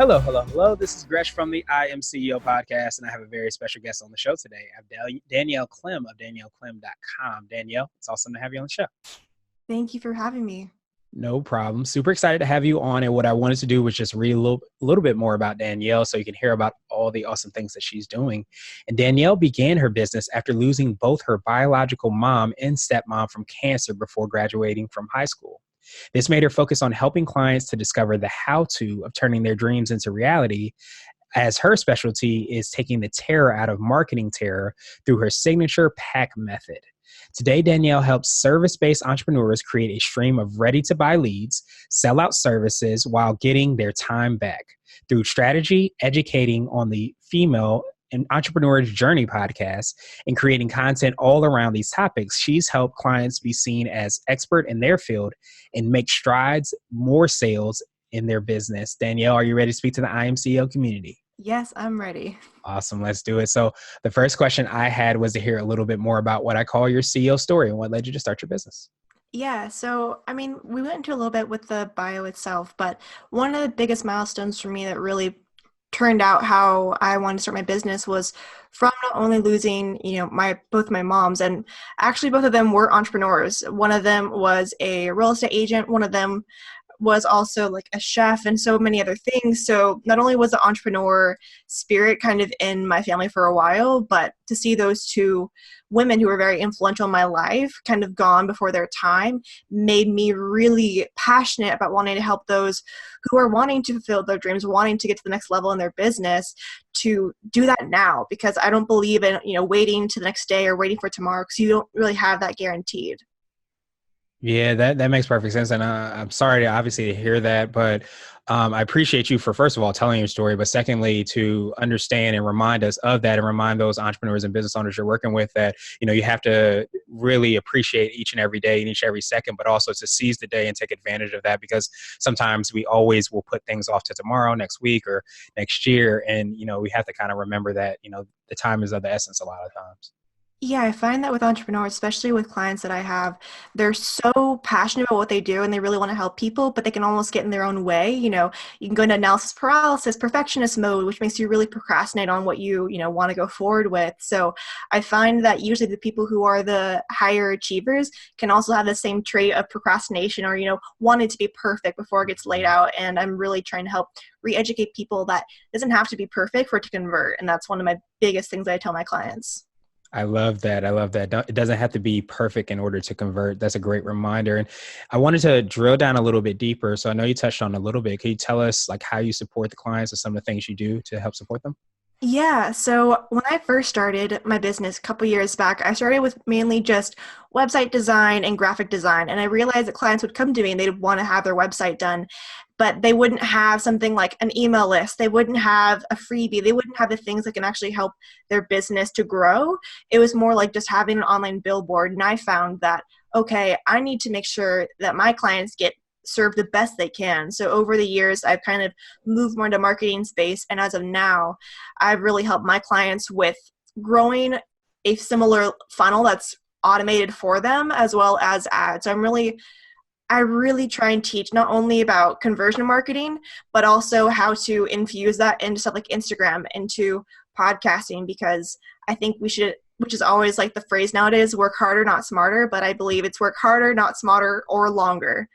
Hello, hello, hello. This is Gresh from the I Am CEO podcast, and I have a very special guest on the show today. I have Danielle Clem of DanielleClem.com. Danielle, it's awesome to have you on the show. Thank you for having me. No problem. Super excited to have you on. And what I wanted to do was just read a little bit more about Danielle so you can hear about all the awesome things that she's doing. And Danielle began her business after losing both her biological mom and stepmom from cancer before graduating from high school. This made her focus on helping clients to discover the how-to of turning their dreams into reality, as her specialty is taking the terror out of marketing terror through her signature P.A.C Method. Today, Danielle helps service-based entrepreneurs create a stream of ready-to-buy leads, sell out services while getting their time back. Through strategy, educating on the Female and Entrepreneur's Journey podcast, and creating content all around these topics, she's helped clients be seen as expert in their field and make strides, more sales in their business. Danielle, are you ready to speak to the I Am CEO community? Yes, I'm ready. Awesome. Let's do it. So the first question I had was to hear a little bit more about what I call your CEO story and what led you to start your business. Yeah, so we went into a little bit with the bio itself, but one of the biggest milestones for me that really turned out how I wanted to start my business was from not only losing, both my moms, and actually both of them were entrepreneurs. One of them was a real estate agent. One of them was also like a chef and so many other things. So not only was the entrepreneur spirit kind of in my family for a while, but to see those two women who were very influential in my life kind of gone before their time made me really passionate about wanting to help those who are wanting to fulfill their dreams, wanting to get to the next level in their business, to do that now, because I don't believe in, waiting to the next day or waiting for tomorrow, because you don't really have that guaranteed. Yeah, that makes perfect sense. And I'm sorry to obviously hear that, but I appreciate you for, first of all, telling your story, but secondly, to understand and remind us of that and remind those entrepreneurs and business owners you're working with that, you have to really appreciate each and every day and each and every second, but also to seize the day and take advantage of that, because sometimes we always will put things off to tomorrow, next week, or next year. And, we have to kind of remember that, the time is of the essence a lot of times. Yeah, I find that with entrepreneurs, especially with clients that I have, they're so passionate about what they do and they really want to help people, but they can almost get in their own way. You can go into analysis paralysis, perfectionist mode, which makes you really procrastinate on what you want to go forward with. So I find that usually the people who are the higher achievers can also have the same trait of procrastination or, wanting to be perfect before it gets laid out. And I'm really trying to help re-educate people that it doesn't have to be perfect for it to convert. And that's one of my biggest things that I tell my clients. I love that. It doesn't have to be perfect in order to convert. That's a great reminder. And I wanted to drill down a little bit deeper. So I know you touched on a little bit. Can you tell us how you support the clients and some of the things you do to help support them? Yeah, so when I first started my business a couple years back, I started with mainly just website design and graphic design. And I realized that clients would come to me and they'd want to have their website done, but they wouldn't have something like an email list. They wouldn't have a freebie. They wouldn't have the things that can actually help their business to grow. It was more like just having an online billboard. And I found that, okay, I need to make sure that my clients get serve the best they can. So over the years, I've kind of moved more into marketing space. And as of now, I've really helped my clients with growing a similar funnel that's automated for them as well as ads. So I really try and teach not only about conversion marketing, but also how to infuse that into stuff like Instagram, into podcasting, because I think we should, which is always like the phrase nowadays, work harder, not smarter. But I believe it's work harder, not smarter or longer.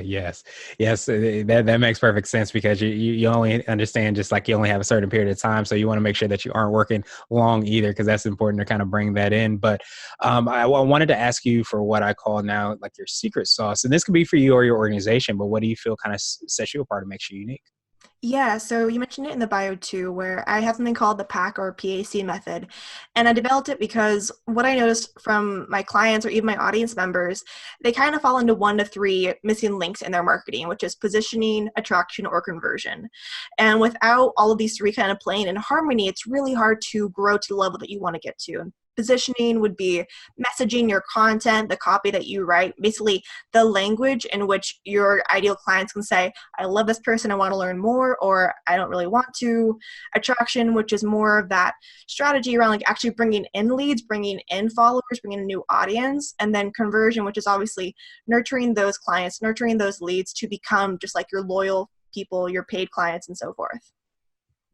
Yes. That makes perfect sense, because you only understand just like you only have a certain period of time. So you want to make sure that you aren't working long either, because that's important to kind of bring that in. But I wanted to ask you for what I call now like your secret sauce. And this could be for you or your organization, but what do you feel kind of sets you apart and makes you unique? Yeah, so you mentioned it in the bio too, where I have something called the PAC or P.A.C Method. And I developed it because what I noticed from my clients or even my audience members, they kind of fall into one to three missing links in their marketing, which is positioning, attraction, or conversion. And without all of these three kind of playing in harmony, it's really hard to grow to the level that you want to get to. And positioning would be messaging, your content, the copy that you write, basically the language in which your ideal clients can say, I love this person, I want to learn more, or I don't really want to. Attraction, which is more of that strategy around like actually bringing in leads, bringing in followers, bringing in a new audience. And then conversion, which is obviously nurturing those clients, nurturing those leads to become just like your loyal people, your paid clients, and so forth.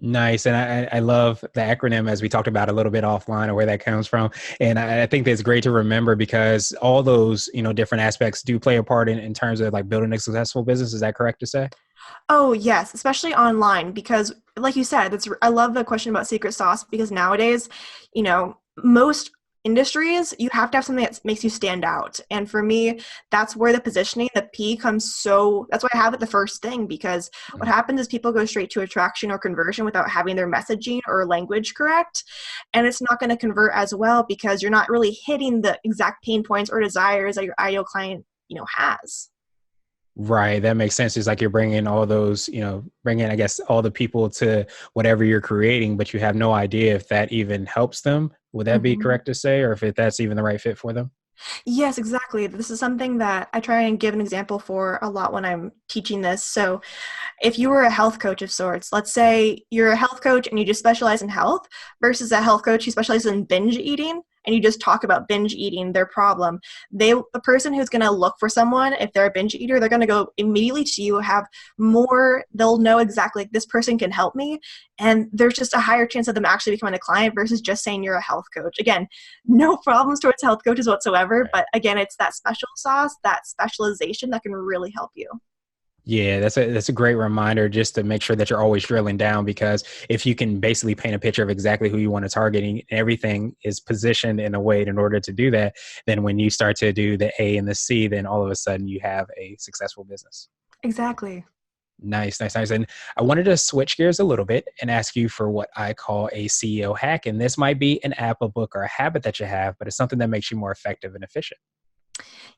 Nice. And I love the acronym, as we talked about a little bit offline, or where that comes from. And I think that's great to remember, because all those, different aspects do play a part in terms of like building a successful business. Is that correct to say? Oh, yes, especially online, because like you said, I love the question about secret sauce, because nowadays, most industries, you have to have something that makes you stand out. And for me, that's where the positioning, the P comes that's why I have it the first thing, because what happens is people go straight to attraction or conversion without having their messaging or language correct. And it's not going to convert as well, because you're not really hitting the exact pain points or desires that your ideal client, has. Right. That makes sense. It's like you're bringing all those, bringing, I guess, all the people to whatever you're creating, but you have no idea if that even helps them. Would that be Mhm. correct to say, or if that's even the right fit for them? Yes, exactly. This is something that I try and give an example for a lot when I'm teaching this. So if you were a health coach of sorts, let's say you're a health coach and you just specialize in health versus a health coach who specializes in binge eating and you just talk about binge eating, their problem, the person who's going to look for someone, if they're a binge eater, they're going to go immediately to you, they'll know exactly like, this person can help me. And there's just a higher chance of them actually becoming a client versus just saying you're a health coach. Again, no problems towards health coaches whatsoever. But again, it's that special sauce, that specialization that can really help you. Yeah, that's a great reminder, just to make sure that you're always drilling down, because if you can basically paint a picture of exactly who you want to target, and everything is positioned in a way in order to do that, then when you start to do the A and the C, then all of a sudden you have a successful business. Exactly. Nice, nice, nice. And I wanted to switch gears a little bit and ask you for what I call a CEO hack. And this might be an app, a book, or a habit that you have, but it's something that makes you more effective and efficient.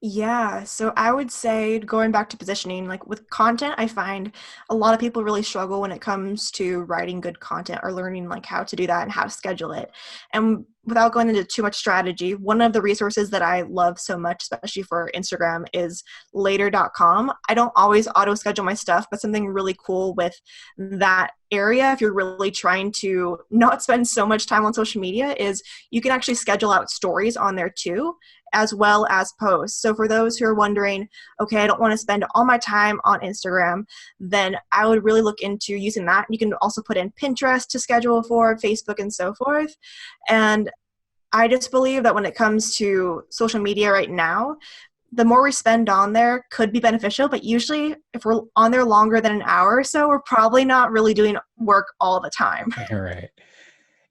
Yeah, so I would say, going back to positioning, like with content, I find a lot of people really struggle when it comes to writing good content or learning like how to do that and how to schedule it. And without going into too much strategy, one of the resources that I love so much, especially for Instagram, is later.com. I don't always auto schedule my stuff, but something really cool with that area, if you're really trying to not spend so much time on social media, is you can actually schedule out stories on there too, as well as posts. So for those who are wondering, okay, I don't want to spend all my time on Instagram, then I would really look into using that. You can also put in Pinterest to schedule for, Facebook, and so forth. And I just believe that when it comes to social media right now, the more we spend on there could be beneficial, but usually if we're on there longer than an hour or so, we're probably not really doing work all the time. All right.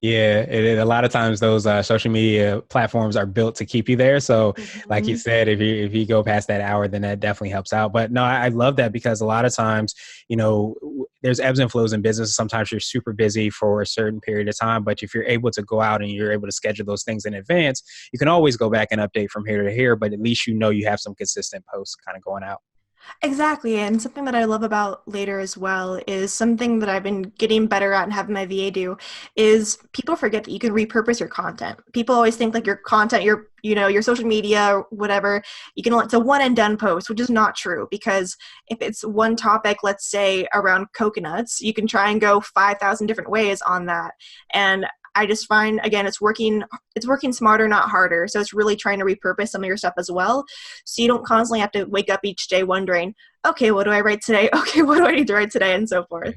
Yeah, a lot of times those social media platforms are built to keep you there. So, like you Mhm. said, if you go past that hour, then that definitely helps out. But no, I love that, because a lot of times, there's ebbs and flows in business. Sometimes you're super busy for a certain period of time, but if you're able to go out and you're able to schedule those things in advance, you can always go back and update from here to here. But at least you have some consistent posts kind of going out. Exactly. And something that I love about Later as well is something that I've been getting better at and having my VA do is people forget that you can repurpose your content. People always think like your content, your social media, whatever, it's a one and done post, which is not true, because if it's one topic, let's say around coconuts, you can try and go 5,000 different ways on that. And I just find, again, it's working smarter, not harder. So it's really trying to repurpose some of your stuff as well. So you don't constantly have to wake up each day wondering, okay, what do I write today? Okay, what do I need to write today? And so forth.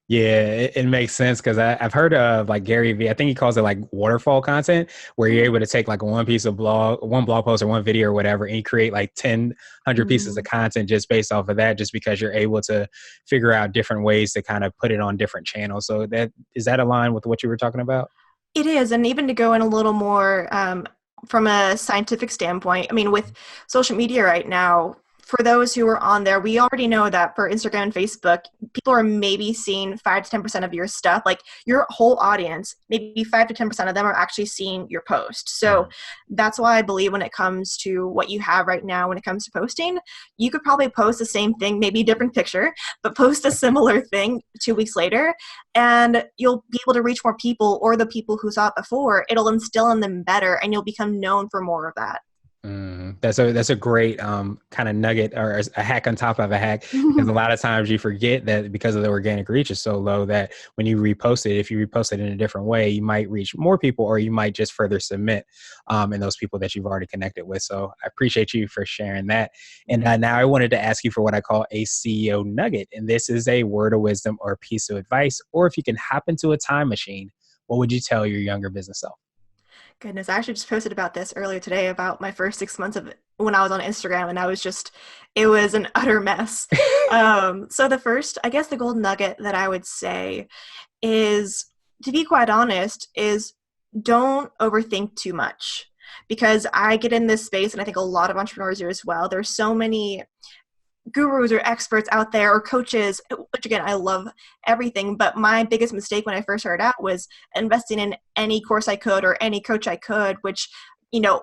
Yeah, it makes sense, because I've heard of like Gary Vee. I think he calls it like waterfall content, where you're able to take like one blog post or one video or whatever, and you create like 100 pieces of Mhm. content just based off of that, just because you're able to figure out different ways to kind of put it on different channels. So that aligned with what you were talking about? It is, and even to go in a little more from a scientific standpoint, I mean, with social media right now, for those who are on there, we already know that for Instagram and Facebook, people are maybe seeing 5 to 10% of your stuff, like your whole audience, maybe 5 to 10% of them are actually seeing your post. So Mhm. that's why I believe when it comes to what you have right now, when it comes to posting, you could probably post the same thing, maybe a different picture, but post a similar thing 2 weeks later, and you'll be able to reach more people, or the people who saw it before, it'll instill in them better and you'll become known for more of that. That's a great kind of nugget or a hack on top of a hack, because a lot of times you forget that because of the organic reach is so low that when you repost it, if you repost it in a different way, you might reach more people, or you might just further submit in those people that you've already connected with. So I appreciate you for sharing that. And now I wanted to ask you for what I call a CEO nugget, and this is a word of wisdom or a piece of advice, or if you can hop into a time machine, what would you tell your younger business self? Goodness, I actually just posted about this earlier today about my first 6 months of when I was on Instagram, and it was an utter mess. So the first, I guess the golden nugget that I would say is, to be quite honest, is don't overthink too much. Because I get in this space, and I think a lot of entrepreneurs do as well. There's so many gurus or experts out there or coaches, which again, I love everything. But my biggest mistake when I first started out was investing in any course I could or any coach I could, which,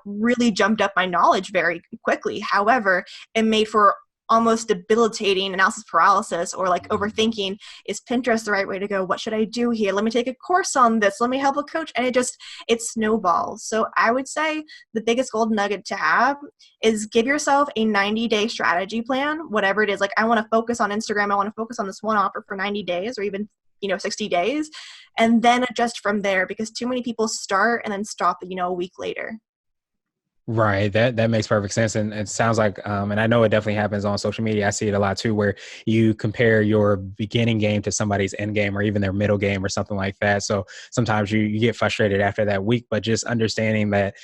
really jumped up my knowledge very quickly. However, it made for almost debilitating analysis paralysis, or like overthinking. Is Pinterest the right way to go? What should I do here? Let me take a course on this. Let me help a coach. And it snowballs. So I would say the biggest golden nugget to have is give yourself a 90-day strategy plan, whatever it is. Like, I want to focus on Instagram. I want to focus on this one offer for 90 days or even 60 days, and then adjust from there, because too many people start and then stop, a week later. Right. That makes perfect sense. And it sounds like, and I know it definitely happens on social media. I see it a lot too, where you compare your beginning game to somebody's end game or even their middle game or something like that. So sometimes you get frustrated after that week, but just understanding that,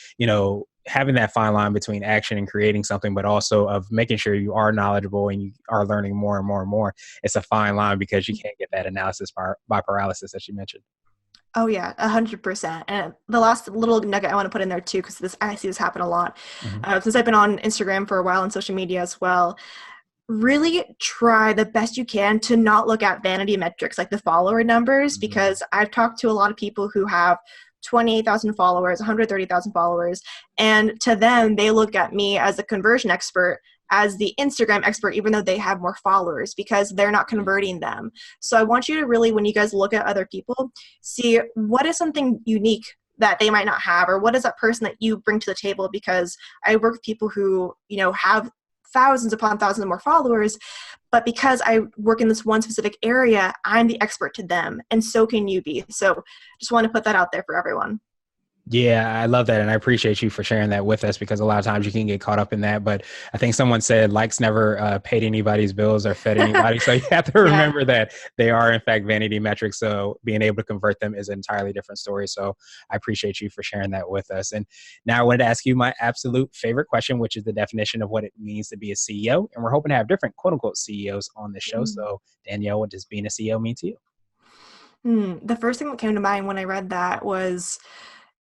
having that fine line between action and creating something, but also of making sure you are knowledgeable and you are learning more and more and more. It's a fine line, because you can't get that analysis by paralysis that you mentioned. Oh yeah, 100%. And the last little nugget I want to put in there too, because I see this happen a lot, Mhm. since I've been on Instagram for a while and social media as well. Really try the best you can to not look at vanity metrics like the follower numbers, because I've talked to a lot of people who have 28,000 followers, 130,000 followers, and to them, they look at me as a conversion expert, as the Instagram expert, even though they have more followers, because they're not converting them. So I want you to really, when you guys look at other people, see what is something unique that they might not have, or what is that person that you bring to the table. Because I work with people who, have thousands upon thousands of more followers, but because I work in this one specific area, I'm the expert to them, and so can you be. So just want to put that out there for everyone. Yeah, I love that. And I appreciate you for sharing that with us, because a lot of times you can get caught up in that. But I think someone said likes never paid anybody's bills or fed anybody. So you have to Yeah. remember that they are, in fact, vanity metrics. So being able to convert them is an entirely different story. So I appreciate you for sharing that with us. And now I wanted to ask you my absolute favorite question, which is the definition of what it means to be a CEO. And we're hoping to have different quote unquote CEOs on the show. So, Danielle, what does being a CEO mean to you? The first thing that came to mind when I read that was,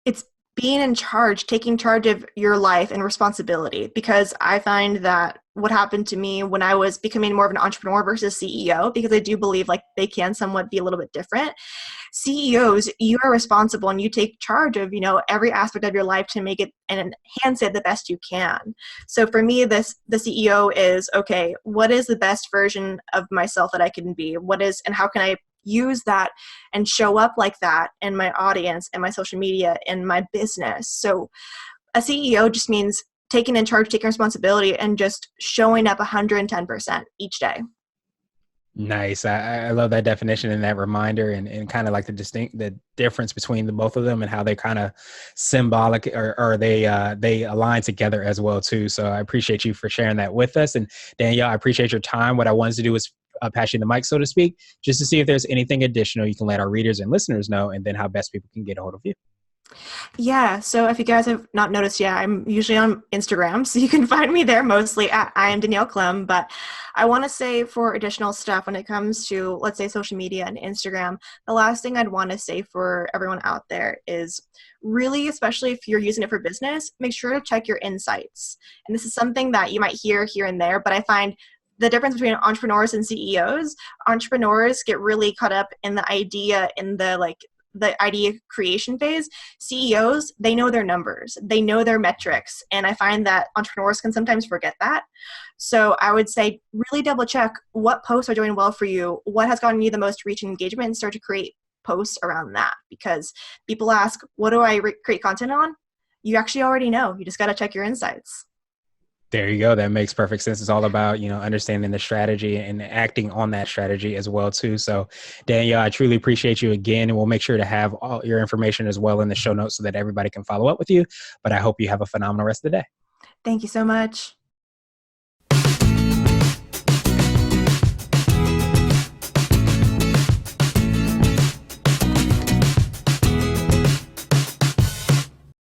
it's being in charge, taking charge of your life and responsibility. Because I find that what happened to me when I was becoming more of an entrepreneur versus CEO, because I do believe like they can somewhat be a little bit different. CEOs, you are responsible and you take charge of, every aspect of your life to make it and enhance it the best you can. So for me, the CEO is, okay, what is the best version of myself that I can be? And how can I use that and show up like that in my audience and my social media and my business? So a CEO just means taking in charge, taking responsibility, and just showing up 110% each day. Nice. I love that definition and that reminder, and kind of like the difference between the both of them and how they kind of symbolic, or they align together as well too. So I appreciate you for sharing that with us. And Danielle, I appreciate your time. What I wanted to do is pass you the mic, so to speak, just to see if there's anything additional you can let our readers and listeners know, and then how best people can get a hold of you. Yeah, so if you guys have not noticed yet, I'm usually on Instagram, so you can find me there mostly at I am Danielle Clem. But I want to say, for additional stuff when it comes to, let's say, social media and Instagram, the last thing I'd want to say for everyone out there is, really, especially if you're using it for business, make sure to check your insights. And this is something that you might hear here and there, but I find the difference between entrepreneurs and CEOs, entrepreneurs get really caught up in the idea, in the idea creation phase. CEOs, they know their numbers, they know their metrics. And I find that entrepreneurs can sometimes forget that. So I would say really double check what posts are doing well for you, what has gotten you the most reach and engagement, and start to create posts around that. Because people ask, what do I create content on? you actually already know. You just got to check your insights. There you go. That makes perfect sense. It's all about, understanding the strategy and acting on that strategy as well too. So Danielle, I truly appreciate you again, and we'll make sure to have all your information as well in the show notes so that everybody can follow up with you. But I hope you have a phenomenal rest of the day. Thank you so much.